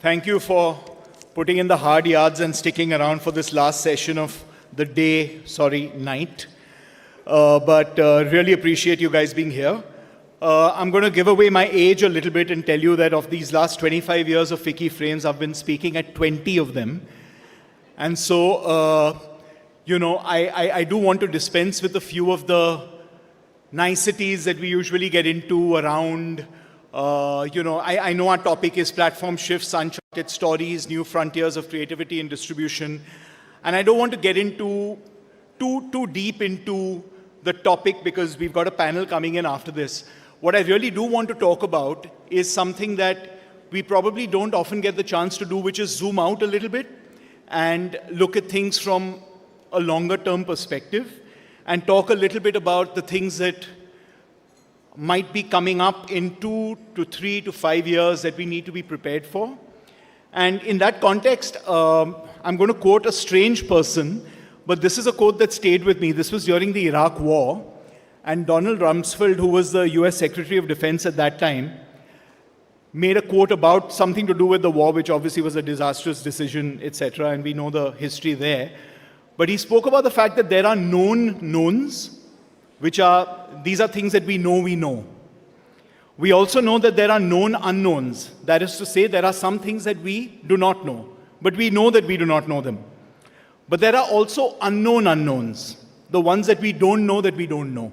Thank you for putting in the hard yards and sticking around for this last session of the night. Really appreciate you guys being here. I'm going to give away my age a little bit and tell you that of these last 25 years of FICCI frames, I've been speaking at 20 of them. And so, I do want to dispense with a few of the niceties that we usually get into around, I know our topic is platform shifts, uncharted stories, new frontiers of creativity and distribution. And I don't want to get into too deep into the topic because we've got a panel coming in after this. What I really do want to talk about is something that we probably don't often get the chance to do, which is zoom out a little bit and look at things from a longer term perspective and talk a little bit about the things that might be coming up in 2 to 3 to 5 years that we need to be prepared for. And in that context, I'm going to quote a strange person, but this is a quote that stayed with me. This was during the Iraq War, and Donald Rumsfeld, who was the US Secretary of Defense at that time, made a quote about something to do with the war, which obviously was a disastrous decision, etc., and we know the history there. But he spoke about the fact that there are known knowns, these are things that we know. We also know that there are known unknowns. That is to say, there are some things that we do not know, but we know that we do not know them. But there are also unknown unknowns, the ones that we don't know that we don't know.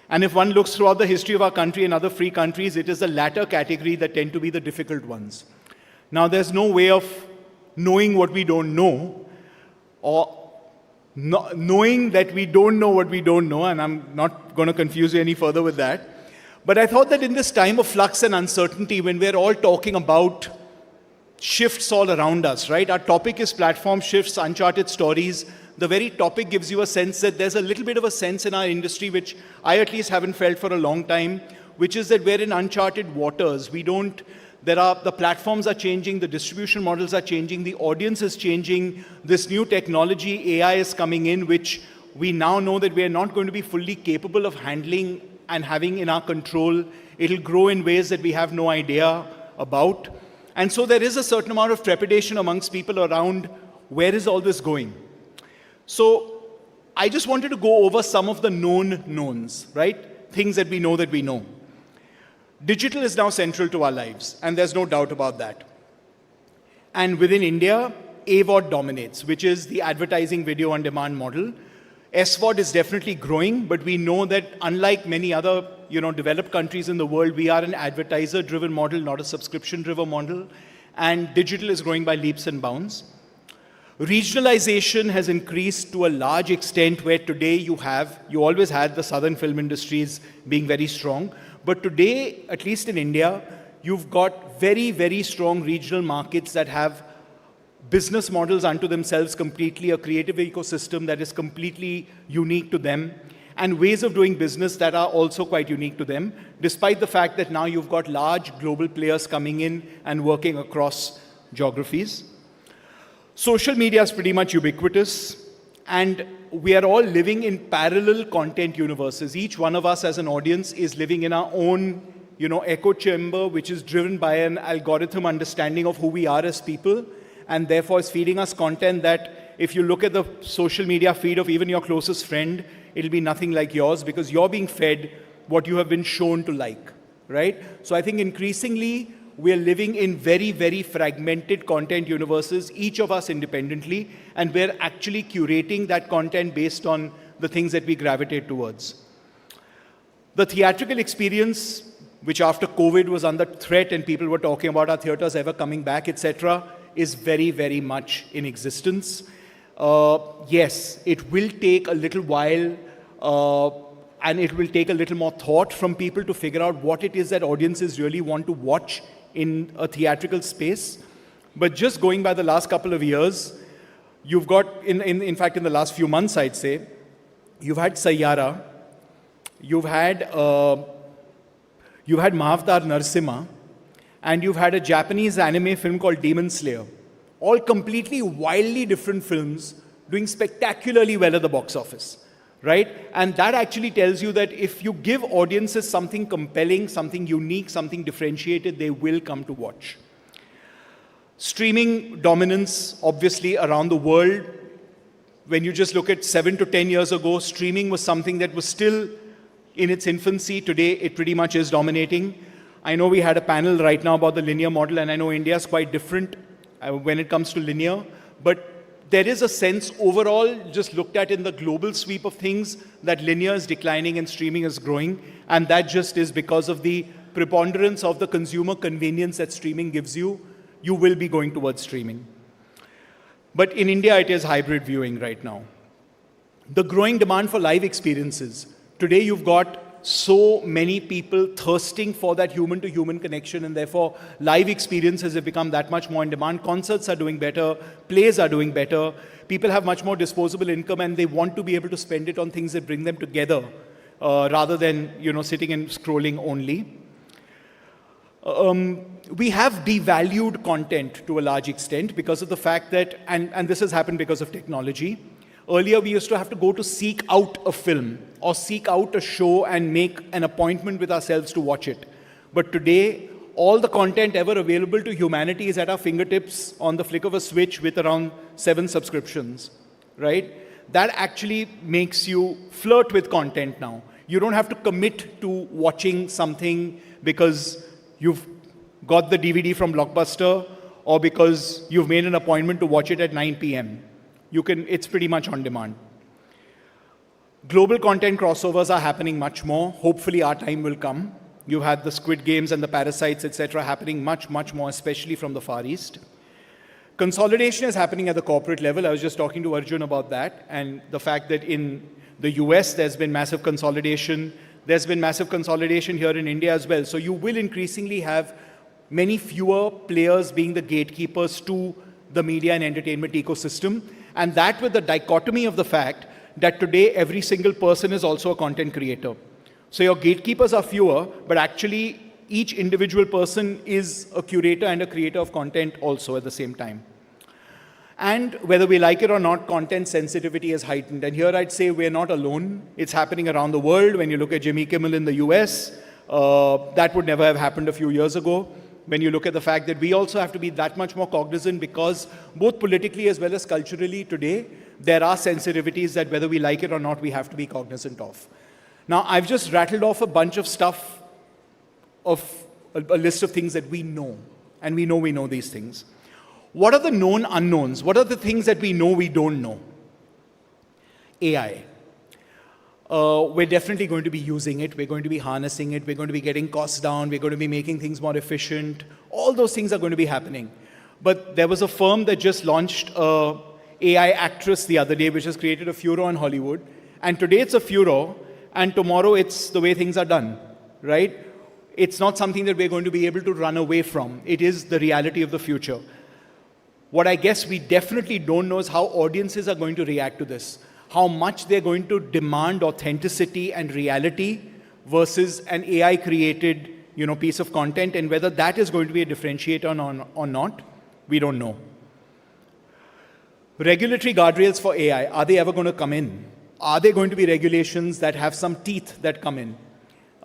And if one looks throughout the history of our country and other free countries, it is the latter category that tend to be the difficult ones. Now, there's no way of knowing what we don't know, or knowing that we don't know what we don't know, and I'm not going to confuse you any further with that. But I thought that in this time of flux and uncertainty, when we're all talking about shifts all around us, right? Our topic is platform shifts, uncharted stories. The very topic gives you a sense that there's a little bit of a sense in our industry, which I at least haven't felt for a long time, which is that we're in uncharted waters. The platforms are changing, the distribution models are changing, the audience is changing, this new technology, AI is coming in, which we now know that we are not going to be fully capable of handling and having in our control. It'll grow in ways that we have no idea about. And so there is a certain amount of trepidation amongst people around where is all this going. So I just wanted to go over some of the known knowns, right? Things that we know that we know. Digital is now central to our lives, and there's no doubt about that. And within India, AVOD dominates, which is the advertising video on demand model. SVOD is definitely growing, but we know that unlike many other developed countries in the world, we are an advertiser-driven model, not a subscription-driven model. And digital is growing by leaps and bounds. Regionalization has increased to a large extent where today you always had the southern film industries being very strong. But today, at least in India, you've got very, very strong regional markets that have business models unto themselves completely, a creative ecosystem that is completely unique to them, and ways of doing business that are also quite unique to them, despite the fact that now you've got large global players coming in and working across geographies. Social media is pretty much ubiquitous, and we are all living in parallel content universes. Each one of us as an audience is living in our own, echo chamber, which is driven by an algorithm understanding of who we are as people, and therefore is feeding us content that if you look at the social media feed of even your closest friend, it'll be nothing like yours because you're being fed what you have been shown to like, right? So I think increasingly, we are living in very, very fragmented content universes, each of us independently, and we're actually curating that content based on the things that we gravitate towards. The theatrical experience, which after COVID was under threat and people were talking about our theaters ever coming back, etc., is very, very much in existence. Yes, it will take a little while and it will take a little more thought from people to figure out what it is that audiences really want to watch in a theatrical space. But just going by the last couple of years, you've got, in fact, in the last few months, I'd say, you've had Sayyara, you've had Mahavatar Narasimha, and you've had a Japanese anime film called Demon Slayer. All completely wildly different films doing spectacularly well at the box office, right? And that actually tells you that if you give audiences something compelling, something unique, something differentiated, they will come to watch. Streaming dominance, obviously, around the world. When you just look at 7 to 10 years ago, streaming was something that was still in its infancy. Today, it pretty much is dominating. I know we had a panel right now about the linear model, and I know India is quite different when it comes to linear. But there is a sense overall, just looked at in the global sweep of things, that linear is declining and streaming is growing. And that just is because of the preponderance of the consumer convenience that streaming gives you. You will be going towards streaming. But in India, it is hybrid viewing right now. The growing demand for live experiences. Today, you've got so many people thirsting for that human-to-human connection, and therefore, live experiences have become that much more in demand. Concerts are doing better, plays are doing better. People have much more disposable income, and they want to be able to spend it on things that bring them together, rather than sitting and scrolling only. We have devalued content to a large extent because of the fact that, and this has happened because of technology. Earlier, we used to have to go to seek out a film or seek out a show and make an appointment with ourselves to watch it. But today, all the content ever available to humanity is at our fingertips on the flick of a switch with around 7 subscriptions, right? That actually makes you flirt with content now. You don't have to commit to watching something because you've got the DVD from Blockbuster or because you've made an appointment to watch it at 9 p.m. It's pretty much on demand. Global content crossovers are happening much more. Hopefully our time will come. You've had the Squid Games and the Parasites, etc. happening much, much more, especially from the Far East. Consolidation is happening at the corporate level. I was just talking to Arjun about that, and the fact that in the US there's been massive consolidation. There's been massive consolidation here in India as well. So you will increasingly have many fewer players being the gatekeepers to the media and entertainment ecosystem. And that with the dichotomy of the fact that today every single person is also a content creator. So your gatekeepers are fewer, but actually each individual person is a curator and a creator of content also at the same time. And whether we like it or not, content sensitivity is heightened. And here I'd say we're not alone. It's happening around the world. When you look at Jimmy Kimmel in the US, that would never have happened a few years ago. When you look at the fact that we also have to be that much more cognizant because both politically as well as culturally today, there are sensitivities that whether we like it or not, we have to be cognizant of. Now, I've just rattled off a bunch of stuff, of a list of things that we know. And we know these things. What are the known unknowns? What are the things that we know we don't know? AI. We're definitely going to be using it. We're going to be harnessing it. We're going to be getting costs down. We're going to be making things more efficient. All those things are going to be happening. But there was a firm that just launched an AI actress the other day, which has created a furor in Hollywood. And today it's a furor, and tomorrow it's the way things are done, right? It's not something that we're going to be able to run away from. It is the reality of the future. What I guess we definitely don't know is how audiences are going to react to this. How much they're going to demand authenticity and reality versus an AI-created, piece of content, and whether that is going to be a differentiator or not, we don't know. Regulatory guardrails for AI, are they ever going to come in? Are there going to be regulations that have some teeth that come in?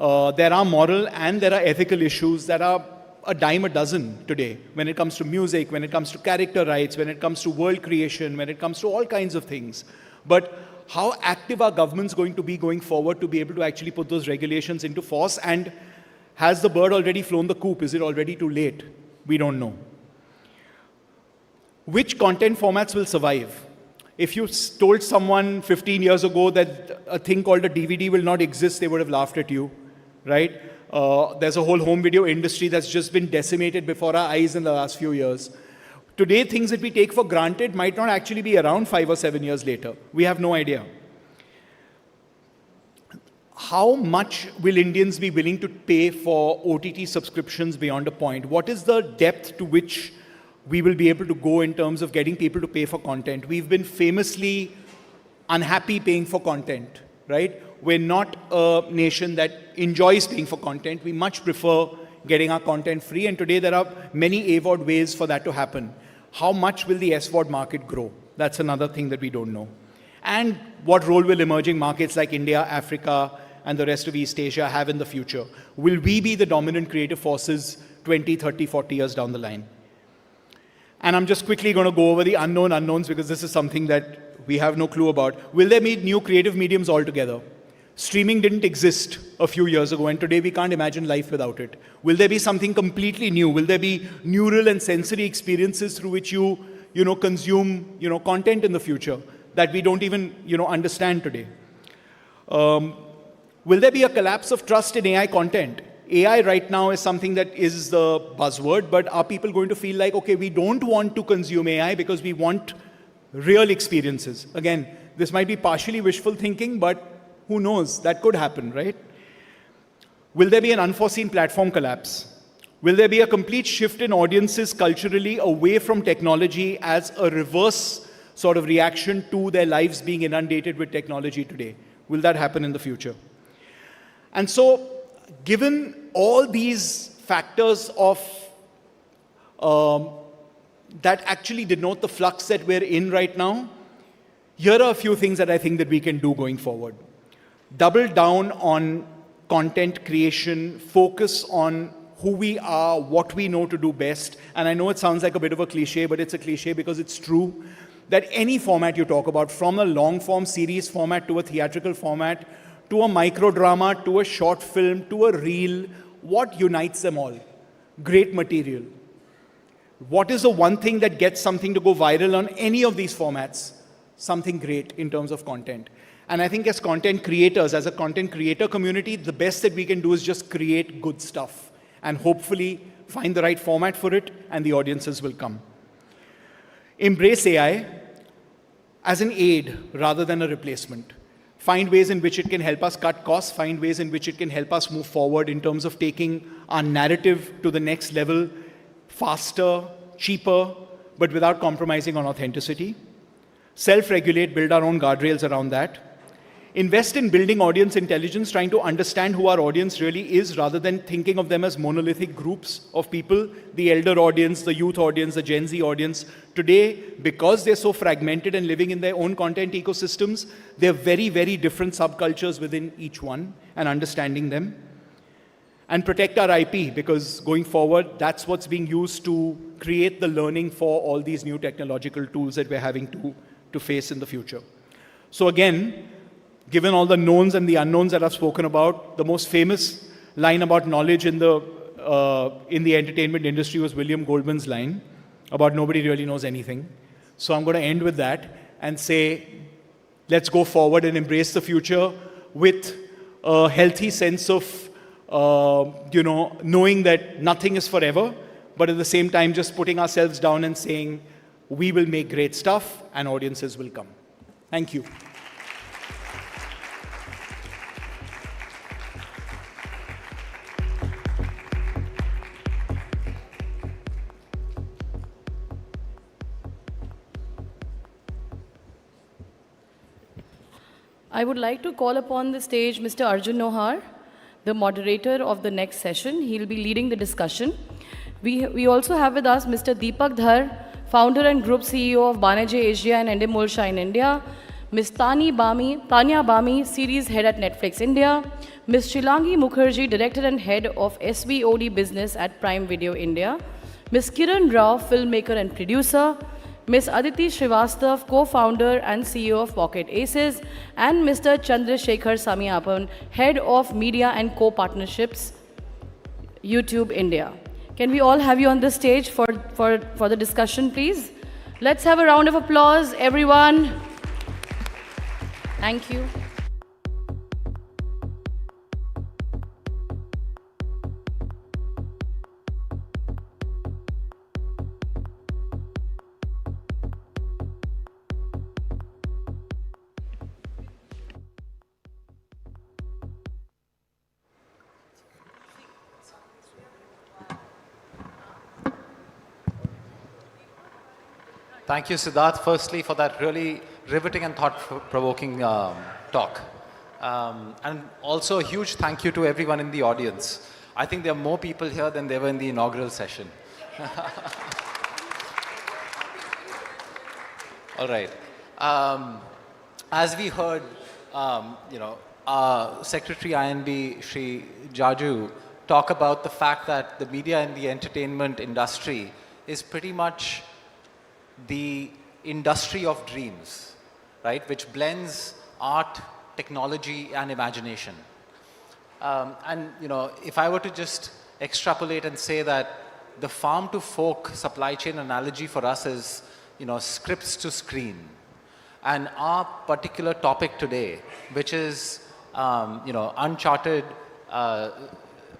There are moral and there are ethical issues that are a dime a dozen today when it comes to music, when it comes to character rights, when it comes to world creation, when it comes to all kinds of things. But how active are governments going to be going forward to be able to actually put those regulations into force? And has the bird already flown the coop? Is it already too late? We don't know. Which content formats will survive? If you told someone 15 years ago that a thing called a DVD will not exist, they would have laughed at you, right? There's a whole home video industry that's just been decimated before our eyes in the last few years. Today, things that we take for granted might not actually be around 5 or 7 years later. We have no idea. How much will Indians be willing to pay for OTT subscriptions beyond a point? What is the depth to which we will be able to go in terms of getting people to pay for content? We've been famously unhappy paying for content, right? We're not a nation that enjoys paying for content. We much prefer getting our content free, and today there are many AVOD ways for that to happen. How much will the SVOD market grow? That's another thing that we don't know. And what role will emerging markets like India, Africa, and the rest of East Asia have in the future? Will we be the dominant creative forces 20, 30, 40 years down the line? And I'm just quickly going to go over the unknown unknowns because this is something that we have no clue about. Will there be new creative mediums altogether? Streaming didn't exist a few years ago, and today we can't imagine life without it. Will there be something completely new? Will there be neural and sensory experiences through which you consume, content in the future that we don't even, understand today? Will there be a collapse of trust in AI content? AI right now is something that is the buzzword, but are people going to feel like, okay, we don't want to consume AI because we want real experiences? Again, this might be partially wishful thinking, but who knows? That could happen, right? Will there be an unforeseen platform collapse? Will there be a complete shift in audiences culturally away from technology as a reverse sort of reaction to their lives being inundated with technology today? Will that happen in the future? And so, given all these factors of that actually denote the flux that we're in right now, here are a few things that I think that we can do going forward. Double down on content creation, focus on who we are, what we know to do best. And I know it sounds like a bit of a cliche, but it's a cliche because it's true that any format you talk about, from a long form series format to a theatrical format, to a microdrama, to a short film, to a reel, what unites them all? Great material. What is the one thing that gets something to go viral on any of these formats? Something great in terms of content. And I think as content creators, as a content creator community, the best that we can do is just create good stuff and hopefully find the right format for it and the audiences will come. Embrace AI as an aid rather than a replacement. Find ways in which it can help us cut costs, find ways in which it can help us move forward in terms of taking our narrative to the next level, faster, cheaper, but without compromising on authenticity. Self-regulate, build our own guardrails around that. Invest in building audience intelligence, trying to understand who our audience really is rather than thinking of them as monolithic groups of people, the elder audience, the youth audience, the Gen Z audience. Today, because they're so fragmented and living in their own content ecosystems, they're very, very different subcultures within each one and understanding them. And protect our IP because going forward, that's what's being used to create the learning for all these new technological tools that we're having to face in the future. So again, given all the knowns and the unknowns that I've spoken about, the most famous line about knowledge in the entertainment industry was William Goldman's line about nobody really knows anything. So I'm going to end with that and say, let's go forward and embrace the future with a healthy sense of, knowing that nothing is forever, but at the same time just putting ourselves down and saying, we will make great stuff and audiences will come. Thank you. I would like to call upon the stage Mr. Arjun Nohwar, the moderator of the next session. He'll be leading the discussion. We also have with us Mr. Deepak Dhar, founder and group CEO of Banijay Asia and Endemol Shine India, Ms. Tanya Bami, series head at Netflix India, Ms. Shilangi Mukherji, director and head of SVOD business at Prime Video India, Ms. Kiran Rao, filmmaker and producer, Ms. Aditi Shrivastava, co-founder and CEO of Pocket Aces, and Mr. Chandrasekhar Samiappan, head of media and co-partnerships, YouTube India. Can we all have you on the stage for the discussion, please? Let's have a round of applause, everyone. Thank you. Thank you, Siddharth, firstly, for that really riveting and thought-provoking talk. And also a huge thank you to everyone in the audience. I think there are more people here than there were in the inaugural session. All right. As we heard, Secretary INB, Shri Jaju, talk about the fact that the media and the entertainment industry is pretty much the industry of dreams, right, which blends art, technology, and imagination. And if I were to just extrapolate and say that the farm to fork supply chain analogy for us is, scripts to screen. And our particular topic today, which is, Uncharted,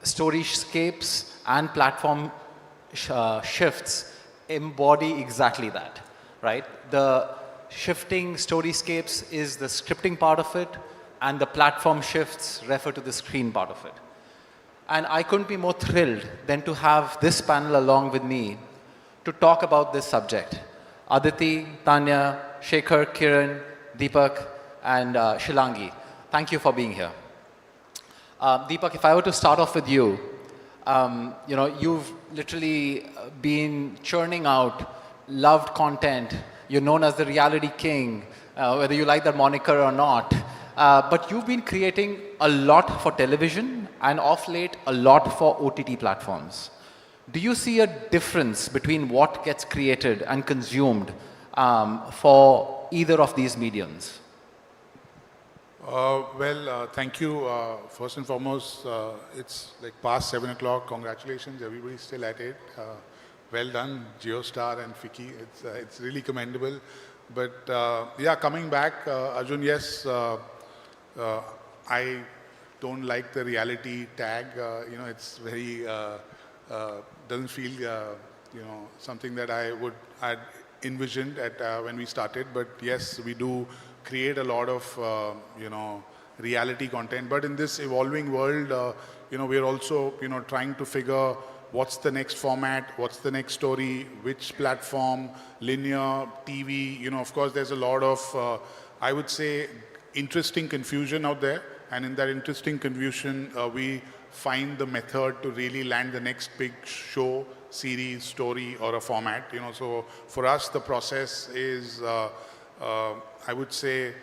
Story-Scapes and platform shifts embody exactly that, right? The shifting Story-Scapes is the scripting part of it, and the platform shifts refer to the screen part of it. And I couldn't be more thrilled than to have this panel along with me to talk about this subject. Aditi, Tanya, Shekhar, Kiran, Deepak, and Shilangi, thank you for being here. Deepak, if I were to start off with you, you've literally been churning out loved content. You're known as the reality king, whether you like that moniker or not. But you've been creating a lot for television and of late a lot for OTT platforms. Do you see a difference between what gets created and consumed for either of these mediums? Thank you. First and foremost, it's like past 7 o'clock. Congratulations, everybody's still at it. Well done, GeoStar and FICCI. It's really commendable. But yeah, coming back, Arjun, yes, I don't like the reality tag. It's very, doesn't feel, something that I'd envisioned at when we started. But yes, we do create a lot of, reality content. But in this evolving world, we're also, trying to figure what's the next format, what's the next story, which platform, linear, TV. Of course, there's a lot of, I would say, interesting confusion out there. And in that interesting confusion, we find the method to really land the next big show, series, story, or a format. So for us, the process is, I would say,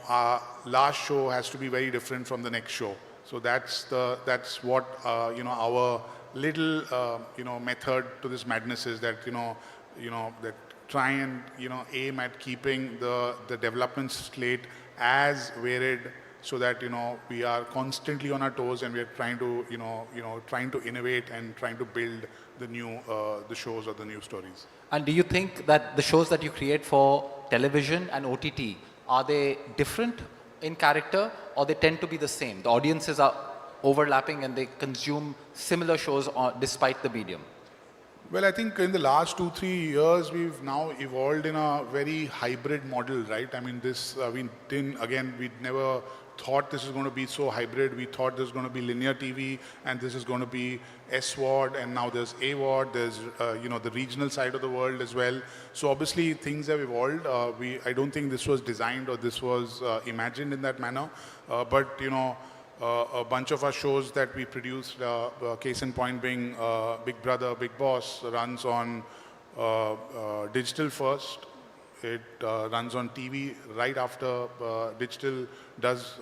our last show has to be very different from the next show. So that's what our little method to this madness is, that that try and aim at keeping the development slate as varied, so that we are constantly on our toes and we are trying to trying to innovate and trying to build the new the shows or the new stories. And do you think that the shows that you create for television and OTT, are they different in character, or they tend to be the same? The audiences are overlapping and they consume similar shows despite the medium? Well, I think in the last 2-3 years, we've now evolved in a very hybrid model, right? I mean, we never thought this is going to be so hybrid. We thought there's going to be linear TV, and this is going to be SVOD, and now there's AVOD, there's, the regional side of the world as well. So obviously, things have evolved. I don't think this was designed or this was imagined in that manner. But a bunch of our shows that we produced, case in point being Big Brother, Big Boss, runs on digital first. It runs on TV right after digital does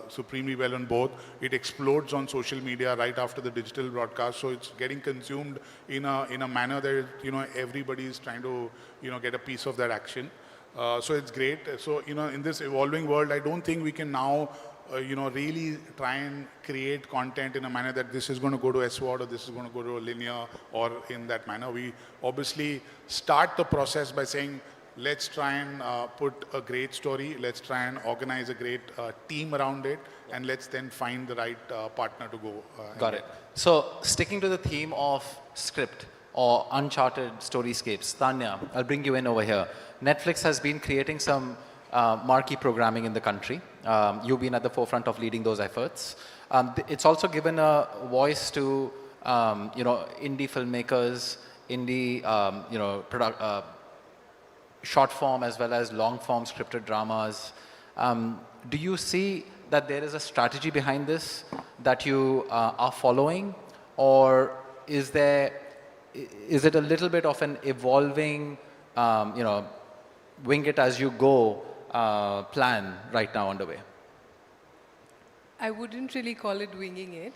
supremely well on both. It explodes on social media right after the digital broadcast. So it's getting consumed in a manner that everybody is trying to get a piece of that action. So it's great. So in this evolving world, I don't think we can now really try and create content in a manner that this is going to go to SVOD or this is going to go to a linear or in that manner. We obviously start the process by saying, let's try and put a great story, let's try and organize a great team around it, and let's then find the right partner to go. Got it. So sticking to the theme of script or Uncharted Story-Scapes, Tanya, I'll bring you in over here. Netflix has been creating some marquee programming in the country. You've been at the forefront of leading those efforts. It's also given a voice to indie filmmakers, indie short form as well as long form scripted dramas. Do you see that there is a strategy behind this that you are following, or is it a little bit of an evolving, wing it as you go plan right now underway? I wouldn't really call it winging it.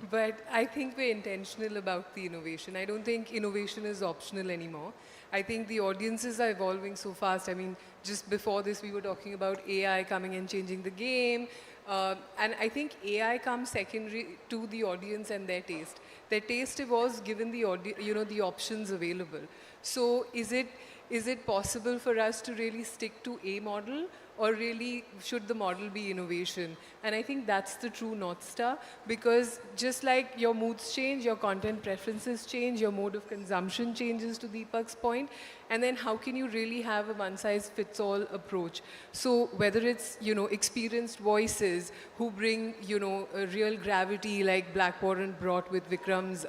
But I think we're intentional about the innovation. I don't think innovation is optional anymore. I think the audiences are evolving so fast. I mean, just before this, we were talking about AI coming and changing the game. And I think AI comes secondary to the audience and their taste. Their taste evolves given the the options available. So is it possible for us to really stick to a model, or really should the model be innovation? And I think that's the true North Star, because just like your moods change, your content preferences change, your mode of consumption changes, to Deepak's point, and then how can you really have a one-size-fits-all approach? So whether it's, experienced voices who bring, a real gravity like Black Warren brought with Vikram's,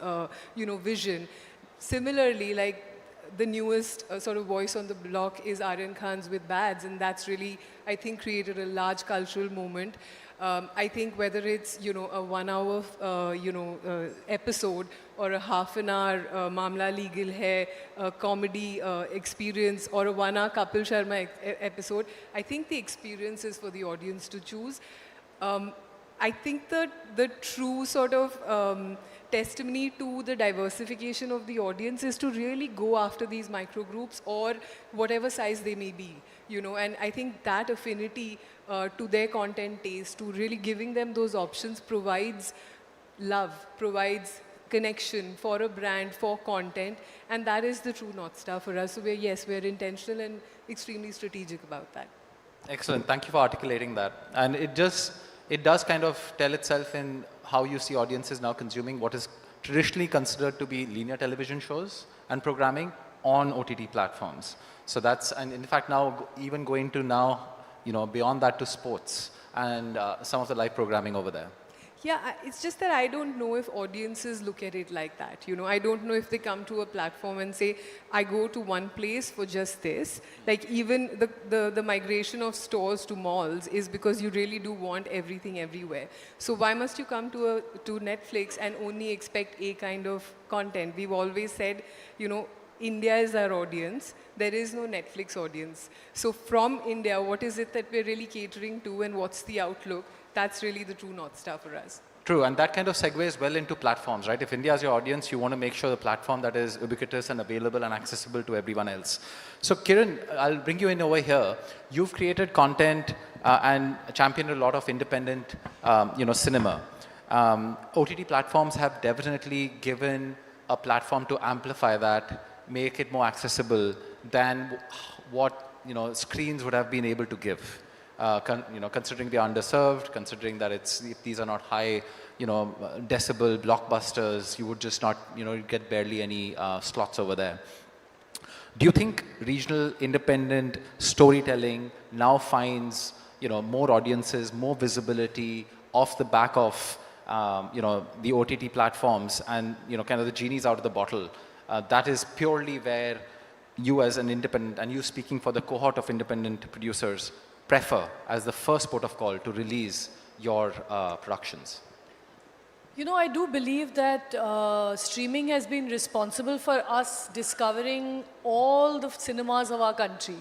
vision. Similarly, like, the newest sort of voice on the block is Aryan Khan's with Bads, and that's really, I think, created a large cultural moment. I think whether it's, a 1 hour, episode, or a half an hour Mamla Legal Hai comedy experience, or a 1 hour Kapil Sharma episode, I think the experience is for the audience to choose. I think that the true sort of testimony to the diversification of the audience is to really go after these micro groups, or whatever size they may be, and I think that affinity to their content taste, to really giving them those options, provides love, provides connection for a brand, for content, and that is the true North Star for us. So we're intentional and extremely strategic about that. Excellent. Thank you for articulating that. And it does kind of tell itself in how you see audiences now consuming what is traditionally considered to be linear television shows and programming on OTT platforms. So that's, and in fact now, even going to now, beyond that to sports and some of the live programming over there. Yeah, it's just that I don't know if audiences look at it like that. I don't know if they come to a platform and say, I go to one place for just this. Like, even the migration of stores to malls is because you really do want everything everywhere. So why must you come to Netflix and only expect a kind of content? We've always said, India is our audience. There is no Netflix audience. So from India, what is it that we're really catering to, and what's the outlook? That's really the true North Star for us. True, and that kind of segues well into platforms, right? If India is your audience, you want to make sure the platform that is ubiquitous and available and accessible to everyone else. So Kiran, I'll bring you in over here. You've created content and championed a lot of independent, cinema. OTT platforms have definitely given a platform to amplify that, make it more accessible than what screens would have been able to give. Considering they're underserved, considering that these are not high, decibel blockbusters, you would just not, get barely any slots over there. Do you think regional independent storytelling now finds, more audiences, more visibility off the back of, the OTT platforms, and, kind of the genie's out of the bottle? That is purely where you as an independent, and you speaking for the cohort of independent producers, prefer as the first port of call to release your productions? I do believe that streaming has been responsible for us discovering all the cinemas of our country.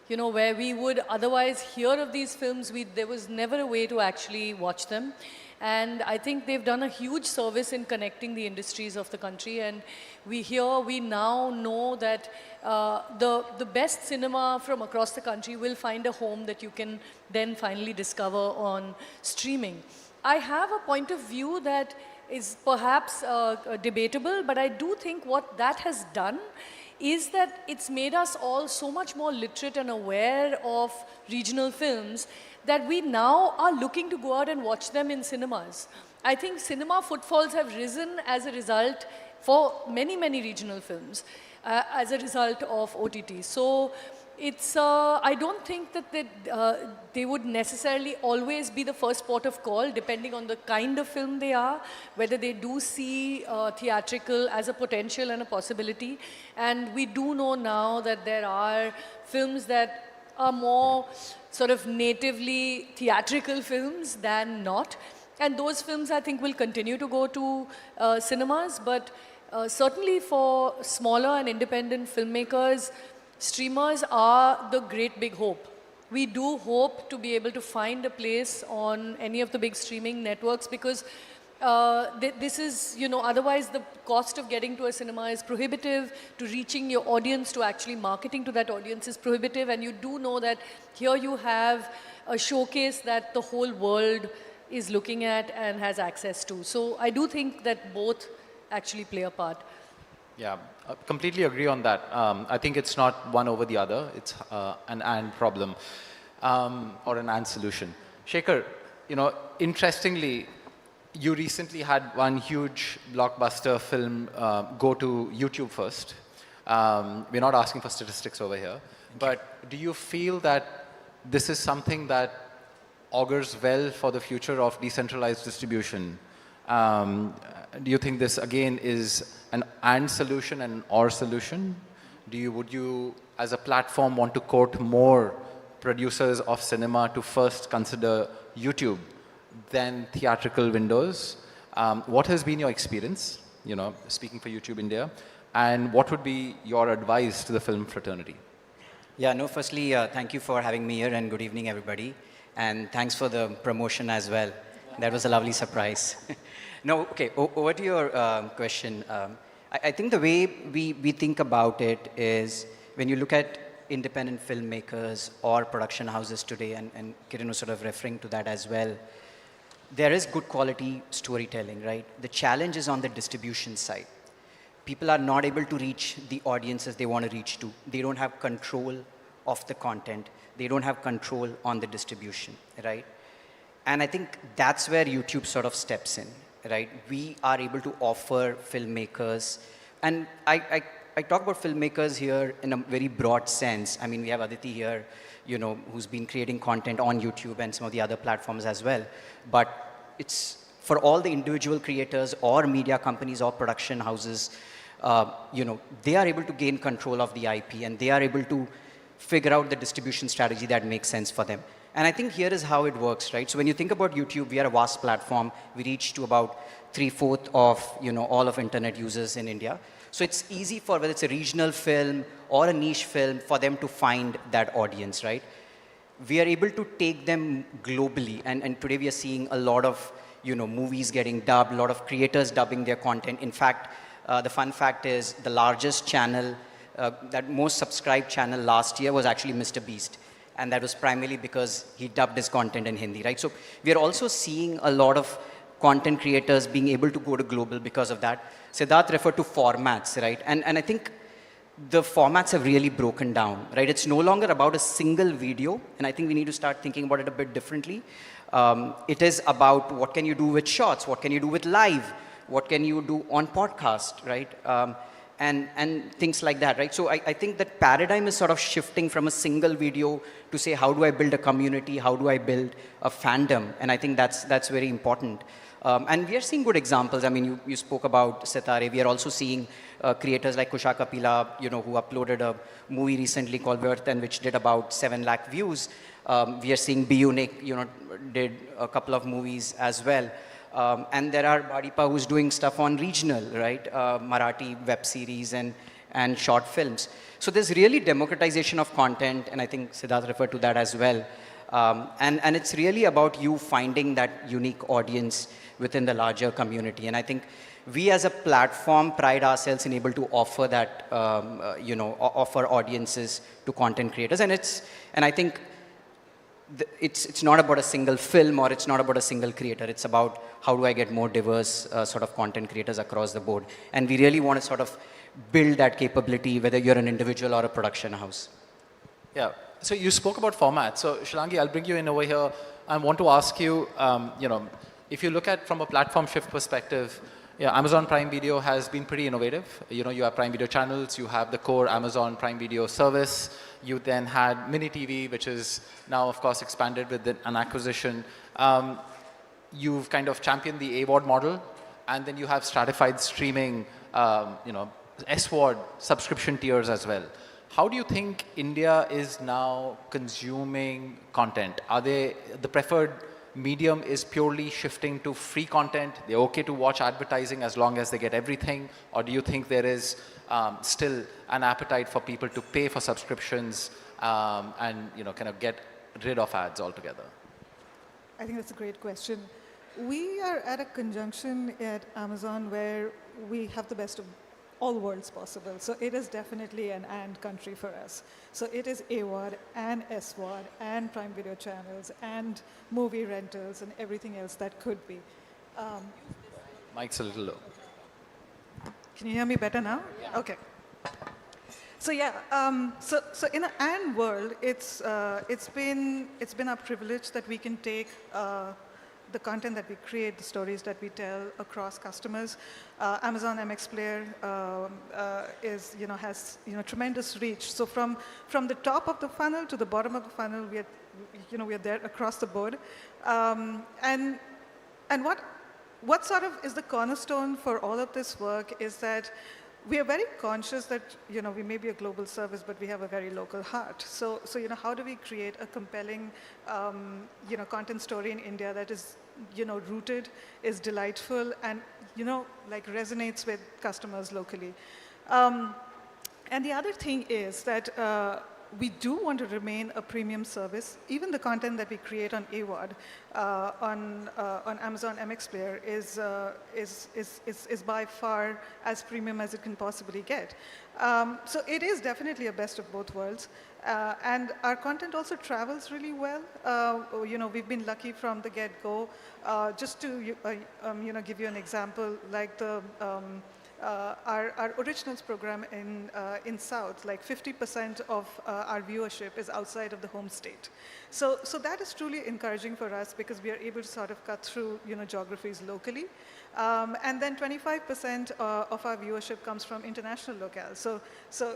Where we would otherwise hear of these films, there was never a way to actually watch them. And I think they've done a huge service in connecting the industries of the country. And we now know that the best cinema from across the country will find a home that you can then finally discover on streaming. I have a point of view that is perhaps debatable, but I do think what that has done is that it's made us all so much more literate and aware of regional films that we now are looking to go out and watch them in cinemas. I think cinema footfalls have risen as a result for many, many regional films as a result of OTT. So it's, I don't think that they would necessarily always be the first port of call, depending on the kind of film they are, whether they do see theatrical as a potential and a possibility. And we do know now that there are films that are more sort of natively theatrical films than not. And those films, I think, will continue to go to cinemas. But certainly for smaller and independent filmmakers, streamers are the great big hope. We do hope to be able to find a place on any of the big streaming networks, because This is, otherwise the cost of getting to a cinema is prohibitive, to reaching your audience, to actually marketing to that audience is prohibitive, and you do know that here you have a showcase that the whole world is looking at and has access to. So I do think that both actually play a part. Yeah, I completely agree on that. I think it's not one over the other. It's an and problem or an and solution. Shekhar, interestingly, you recently had one huge blockbuster film go to YouTube first. We're not asking for statistics over here, but do you feel that this is something that augurs well for the future of decentralized distribution? Do you think this again is an and solution and or solution? Would you, as a platform, want to court more producers of cinema to first consider YouTube than theatrical windows? What has been your experience, speaking for YouTube India, and what would be your advice to the film fraternity? Yeah, no, firstly, thank you for having me here, and good evening, everybody. And thanks for the promotion as well. That was a lovely surprise. No, okay, over to your question. I think the way we think about it is when you look at independent filmmakers or production houses today, and Kiran was sort of referring to that as well, there is good quality storytelling, right? The challenge is on the distribution side. People are not able to reach the audiences they want to reach to. They don't have control of the content. They don't have control on the distribution, right? And I think that's where YouTube sort of steps in, right? We are able to offer filmmakers, and I talk about filmmakers here in a very broad sense. I mean, we have Aditi here, who's been creating content on YouTube and some of the other platforms as well. But it's for all the individual creators or media companies or production houses, they are able to gain control of the IP, and they are able to figure out the distribution strategy that makes sense for them. And I think here is how it works, right? So when you think about YouTube, we are a vast platform. We reach to about 3/4 of, all of internet users in India. So it's easy for whether it's a regional film or a niche film for them to find that audience, right? We are able to take them globally. And today we are seeing a lot of, movies getting dubbed, a lot of creators dubbing their content. In fact, the fun fact is the largest channel, that most subscribed channel last year was actually Mr. Beast. And that was primarily because he dubbed his content in Hindi, right? So we are also seeing a lot of content creators being able to go to global because of that. Siddharth referred to formats, right? And I think the formats have really broken down, right? It's no longer about a single video, and I think we need to start thinking about it a bit differently. It is about what can you do with shorts, what can you do with live, what can you do on podcast, right? And things like that, right? So I think that paradigm is sort of shifting from a single video to say, how do I build a community? How do I build a fandom? And I think that's very important. And we are seeing good examples. I mean, you spoke about Setare. We are also seeing creators like Kusha Kapila, who uploaded a movie recently called Worth, and which did about 7 lakh views. We are seeing B Unique, did a couple of movies as well. And there are Badipa who's doing stuff on regional, right? Marathi web series and short films. So there's really democratization of content, and I think Siddharth referred to that as well. And it's really about you finding that unique audience within the larger community. And I think we as a platform pride ourselves in able to offer that, offer audiences to content creators. And I think it's not about a single film, or it's not about a single creator. It's about how do I get more diverse sort of content creators across the board. And we really want to sort of build that capability, whether you're an individual or a production house. Yeah. So you spoke about formats. So Shilangi, I'll bring you in over here. I want to ask you, if you look at from a platform shift perspective, Amazon Prime Video has been pretty innovative. You have Prime Video channels, you have the core Amazon Prime Video service. You then had Mini TV, which is now, of course, expanded with an acquisition. You've kind of championed the AVOD model, and then you have stratified streaming, SVOD subscription tiers as well. How do you think India is now consuming content? Are the preferred medium is purely shifting to free content? They're okay to watch advertising as long as they get everything? Or do you think there is still an appetite for people to pay for subscriptions and kind of get rid of ads altogether? I think that's a great question. we are at a conjunction at Amazon where we have the best of all worlds possible. So it is definitely an and country for us. So it is AWOD and SVOD and Prime Video channels and movie rentals and everything else that could be. Mic's a little low. Can you hear me better now? Yeah. Okay. So yeah, so in an and world, it's been a privilege that we can take the content that we create, the stories that we tell across customers. Amazon MX Player has tremendous reach. So from the top of the funnel to the bottom of the funnel, we are there across the board. And what sort of is the cornerstone for all of this work is that we are very conscious that, we may be a global service, but we have a very local heart. So how do we create a compelling, content story in India that is, rooted, is delightful, and, resonates with customers locally? And the other thing is that we do want to remain a premium service. Even the content that we create on AWOD, on Amazon MX Player is by far as premium as it can possibly get. So it is definitely a best of both worlds. And our content also travels really well. We've been lucky from the get-go. Just to give you an example, like the our originals program in South, like 50% of our viewership is outside of the home state. So that is truly encouraging for us because we are able to sort of cut through geographies locally. And then 25% of our viewership comes from international locales. So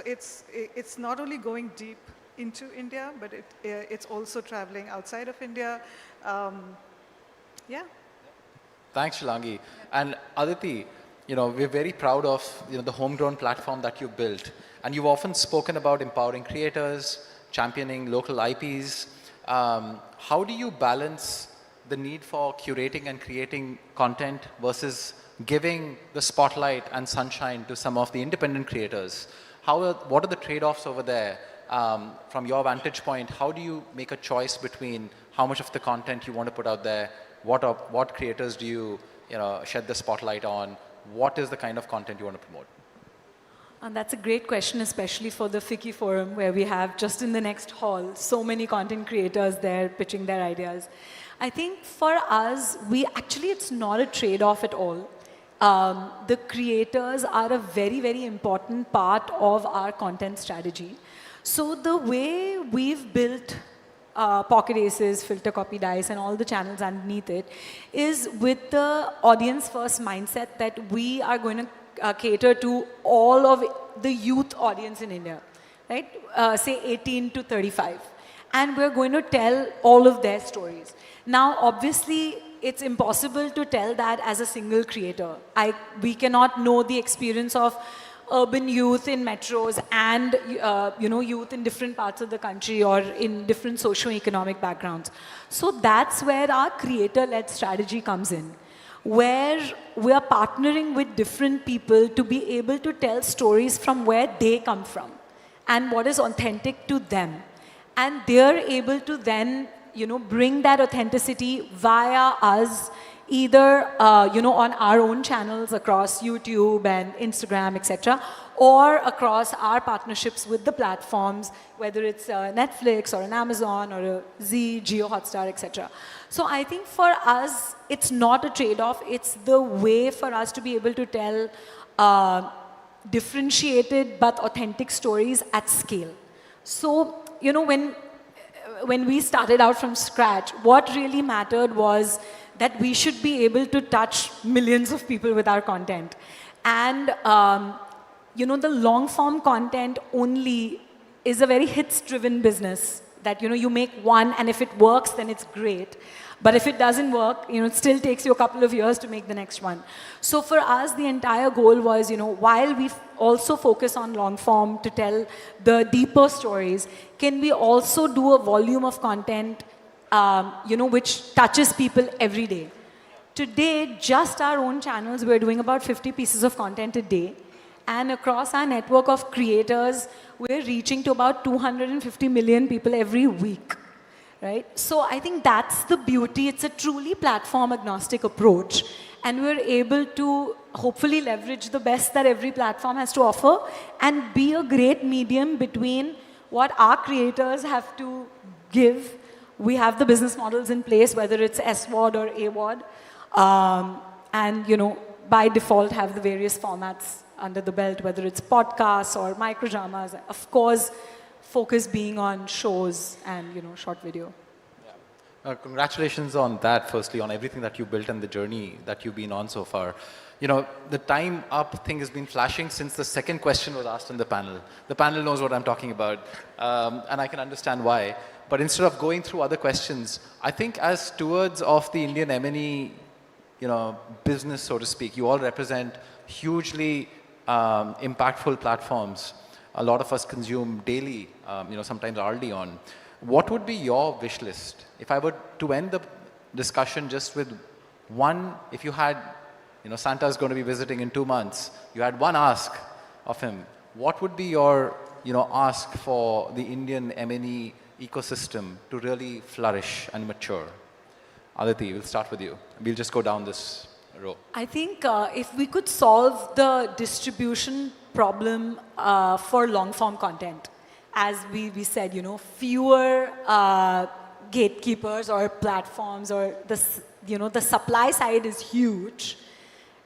it's not only going deep into India, but it's also traveling outside of India. Yeah. Thanks, Shilangi. And Aditi, we're very proud of the homegrown platform that you built. And you've often spoken about empowering creators, championing local IPs. How do you balance the need for curating and creating content versus giving the spotlight and sunshine to some of the independent creators? What are the trade-offs over there? From your vantage point, how do you make a choice between how much of the content you want to put out there? What creators do you shed the spotlight on? What is the kind of content you want to promote? And that's a great question, especially for the FICCI forum, where we have just in the next hall so many content creators there pitching their ideas. I think for us, it's not a trade-off at all. The creators are a very, very important part of our content strategy. So the way we've built Pocket Aces, Filter Copy Dice, and all the channels underneath it is with the audience-first mindset that we are going to cater to all of the youth audience in India, right? Say 18 to 35. And we're going to tell all of their stories. Now, obviously, it's impossible to tell that as a single creator. We cannot know the experience of urban youth in metros and youth in different parts of the country or in different socio-economic backgrounds. So that's where our creator-led strategy comes in, where we are partnering with different people to be able to tell stories from where they come from and what is authentic to them. And they're able to then bring that authenticity via us, either on our own channels across YouTube and Instagram, etc., or across our partnerships with the platforms, whether it's Netflix or an Amazon or a Z, Jio Hotstar, etc. So I think for us, it's not a trade-off. It's the way for us to be able to tell differentiated but authentic stories at scale. So, when we started out from scratch, what really mattered was that we should be able to touch millions of people with our content. And, the long-form content only is a very hits-driven business that, you make one, and if it works, then it's great. But if it doesn't work, it still takes you a couple of years to make the next one. So for us, the entire goal was, while we also focus on long form to tell the deeper stories, can we also do a volume of content, which touches people every day? Today, just our own channels, we're doing about 50 pieces of content a day. And across our network of creators, we're reaching to about 250 million people every week. right? So I think that's the beauty. It's a truly platform agnostic approach. And we're able to hopefully leverage the best that every platform has to offer and be a great medium between what our creators have to give. We have the business models in place, whether it's SVOD or AVOD. And, you know, by default have the various formats under the belt, whether it's podcasts or microdramas. Of course, focus being on shows and, you know, short video. Congratulations on that, firstly, on everything that you built and the journey that you've been on so far. You know, the time up thing has been flashing since the second question was asked on the panel. The panel knows what I'm talking about, and I can understand why. But instead of going through other questions, I think as stewards of the Indian M&E, you know, business, so to speak, you all represent hugely impactful platforms. A lot of us consume daily, you know, sometimes hourly on. What would be your wish list? If I were to end the discussion just with one, if you had, you know, Santa's going to be visiting in 2 months, you had one ask of him, what would be your, you know, ask for the Indian M&E ecosystem to really flourish and mature? Aditi, we'll start with you. We'll just go down this row. I think if we could solve the distribution problem for long-form content, as we said, you know, fewer gatekeepers or platforms, or the, you know, the supply side is huge.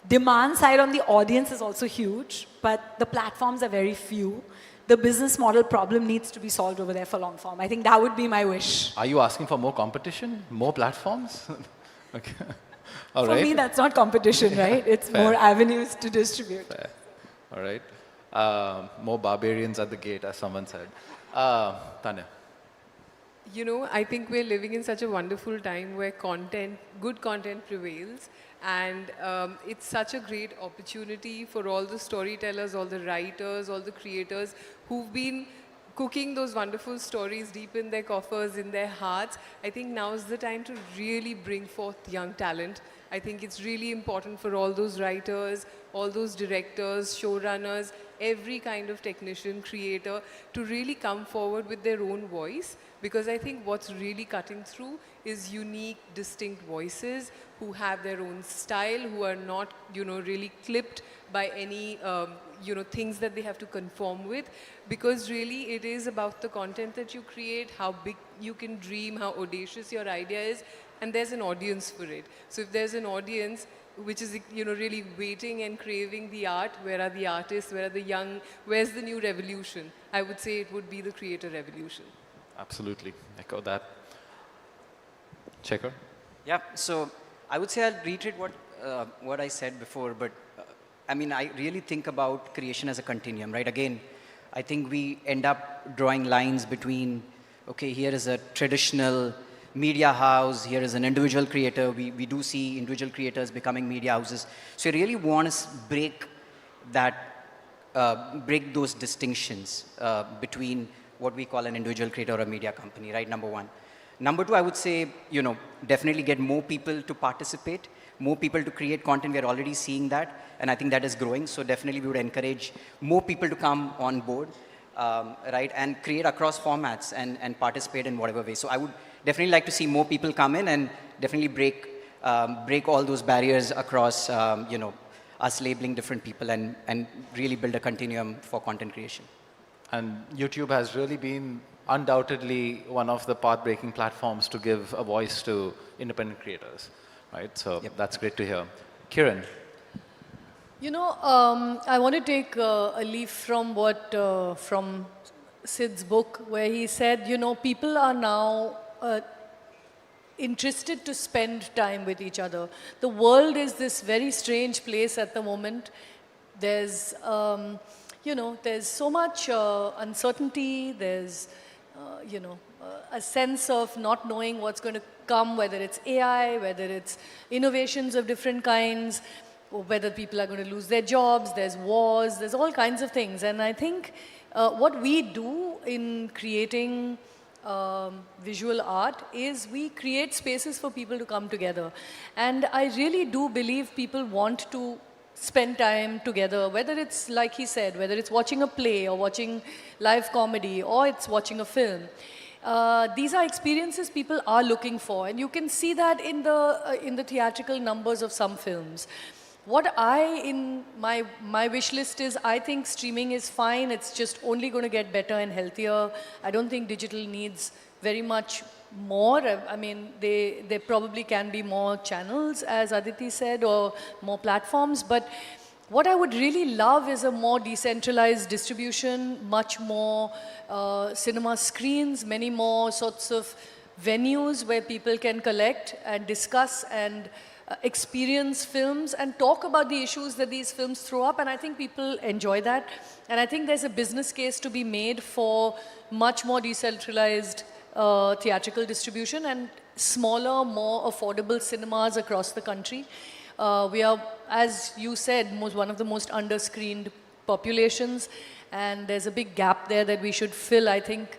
Demand side on the audience is also huge, but the platforms are very few. The business model problem needs to be solved over there for long form. I think that would be my wish. Are you asking for more competition, more platforms? Okay. All for right. me, that's not competition, right? It's Fair. more avenues to distribute. Fair. All right. More barbarians at the gate, as someone said. Tanya. You know, I think we're living in such a wonderful time where good content prevails. And it's such a great opportunity for all the storytellers, all the writers, all the creators who've been cooking those wonderful stories deep in their coffers, in their hearts. I think now's the time to really bring forth young talent. I think it's really important for all those writers, all those directors, showrunners, every kind of technician, creator, to really come forward with their own voice. Because I think what's really cutting through is unique, distinct voices who have their own style, who are not, you know, really clipped by any, you know, things that they have to conform with. Because really it is about the content that you create, how big you can dream, how audacious your idea is, and there's an audience for it. So if there's an audience which is, you know, really waiting and craving the art, where are the artists, where are the young, where's the new revolution? I would say it would be the creator revolution. Absolutely. Echo that. Checker? Yeah, so I would say I'll reiterate what I said before, but I mean, I really think about creation as a continuum, right? Again, I think we end up drawing lines between, okay, here is a traditional media house, here is an individual creator. We do see individual creators becoming media houses. So I really want to break those distinctions between what we call an individual creator or a media company, right? Number one. Number two, I would say, you know, definitely get more people to participate, more people to create content. We're already seeing that, and I think that is growing. So definitely we would encourage more people to come on board, right, and create across formats and participate in whatever way. So I would definitely like to see more people come in and definitely break all those barriers across, you know, us labeling different people and really build a continuum for content creation. And YouTube has really been undoubtedly one of the path-breaking platforms to give a voice to independent creators, right? So that's great to hear. Kiran. You know, I want to take a leaf from from Sid's book, where he said, you know, people are now interested to spend time with each other. The world is this very strange place at the moment. There's, you know, there's so much uncertainty. There's, you know, a sense of not knowing what's going to come, whether it's AI, whether it's innovations of different kinds, or whether people are going to lose their jobs. There's wars. There's all kinds of things. And I think what we do in creating visual art is we create spaces for people to come together. And I really do believe people want to spend time together, whether it's, like he said, whether it's watching a play or watching live comedy or it's watching a film. these are experiences people are looking for, and you can see that in the theatrical numbers of some films. What in my wish list is, I think streaming is fine. It's just only going to get better and healthier. I don't think digital needs very much more. I mean, there probably can be more channels, as Aditi said, or more platforms. But what I would really love is a more decentralized distribution, much more cinema screens, many more sorts of venues where people can collect and discuss and experience films and talk about the issues that these films throw up, and I think people enjoy that. And I think there's a business case to be made for much more decentralized theatrical distribution and smaller, more affordable cinemas across the country. We are, as you said, one of the most under-screened populations, and there's a big gap there that we should fill. I think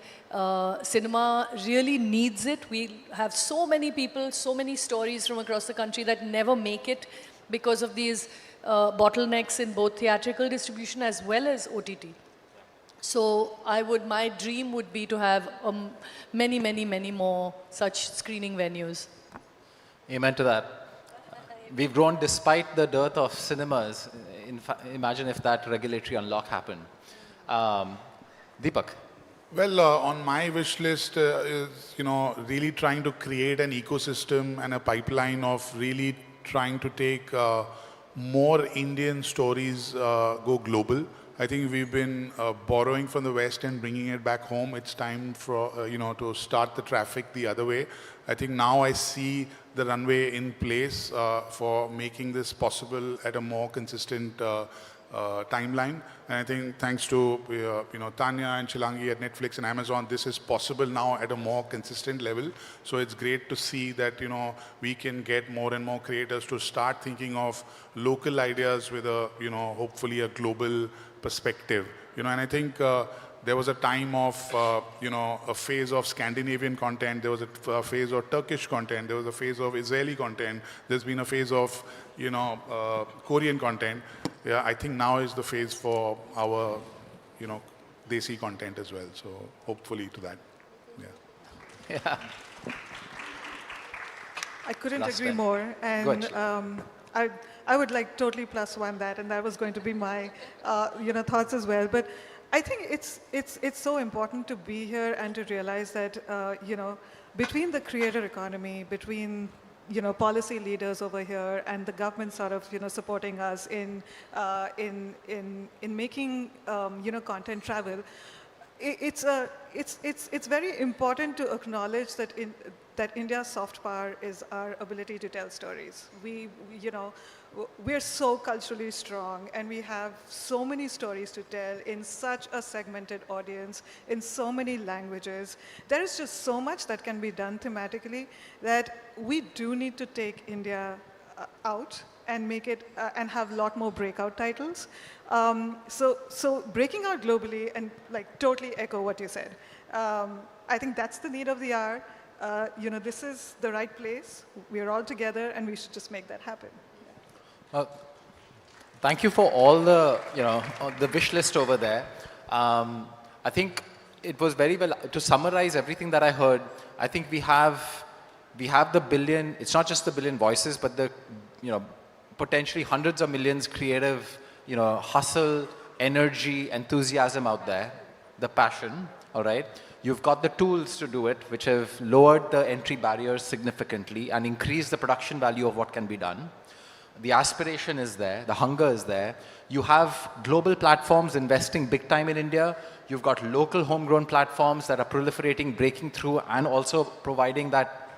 cinema really needs it. We have so many people, so many stories from across the country that never make it because of these bottlenecks in both theatrical distribution as well as OTT. So my dream would be to have many, many, many more such screening venues. Amen to that. We've grown despite the dearth of cinemas. Imagine if that regulatory unlock happened. Deepak. Well, on my wish list is, really trying to create an ecosystem and a pipeline of really trying to take more Indian stories go global. I think we've been borrowing from the West and bringing it back home. It's time for, to start the traffic the other way. I think now I see the runway in place for making this possible at a more consistent timeline. And I think thanks to Tanya and Shilangi at Netflix and Amazon, this is possible now at a more consistent level. So it's great to see that we can get more and more creators to start thinking of local ideas with a hopefully a global perspective. And I think there was a time of a phase of Scandinavian content. There was a phase of Turkish content. There was a phase of Israeli content. There's been a phase of Korean content. Yeah, I think now is the phase for our Desi content as well. So hopefully to that. Yeah. I couldn't Last agree time. more. And I would like totally plus one that, and that was going to be my thoughts as well. But I think it's so important to be here and to realize that between the creator economy, between policy leaders over here and the government sort of supporting us in making content travel, it's very important to acknowledge that that India's soft power is our ability to tell stories. We're so culturally strong, and we have so many stories to tell in such a segmented audience, in so many languages. There is just so much that can be done thematically that we do need to take India out and make it and have a lot more breakout titles. So breaking out globally and totally echo what you said. I think that's the need of the hour. This is the right place. We're all together, and we should just make that happen. Thank you for all the wish list over there. I think it was very well, to summarize everything that I heard, I think we have the billion, it's not just the billion voices, but the, potentially hundreds of millions creative, hustle, energy, enthusiasm out there, the passion, all right? You've got the tools to do it, which have lowered the entry barriers significantly and increased the production value of what can be done. The aspiration is there, the hunger is there. You have global platforms investing big time in India. You've got local homegrown platforms that are proliferating, breaking through, and also providing that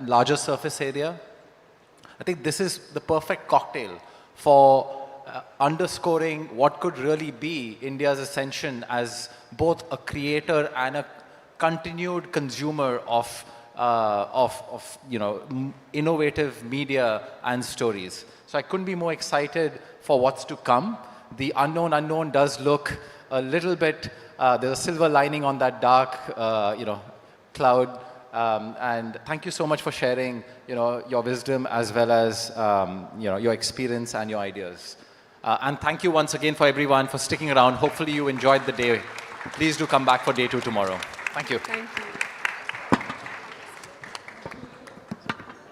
larger surface area. I think this is the perfect cocktail for underscoring what could really be India's ascension as both a creator and a continued consumer of innovative media and stories. So I couldn't be more excited for what's to come. The unknown does look a little bit, there's a silver lining on that dark, cloud. And thank you so much for sharing, your wisdom as well as, your experience and your ideas. And thank you once again for everyone for sticking around. Hopefully you enjoyed the day. Please do come back for day 2 tomorrow. Thank you. Thank you.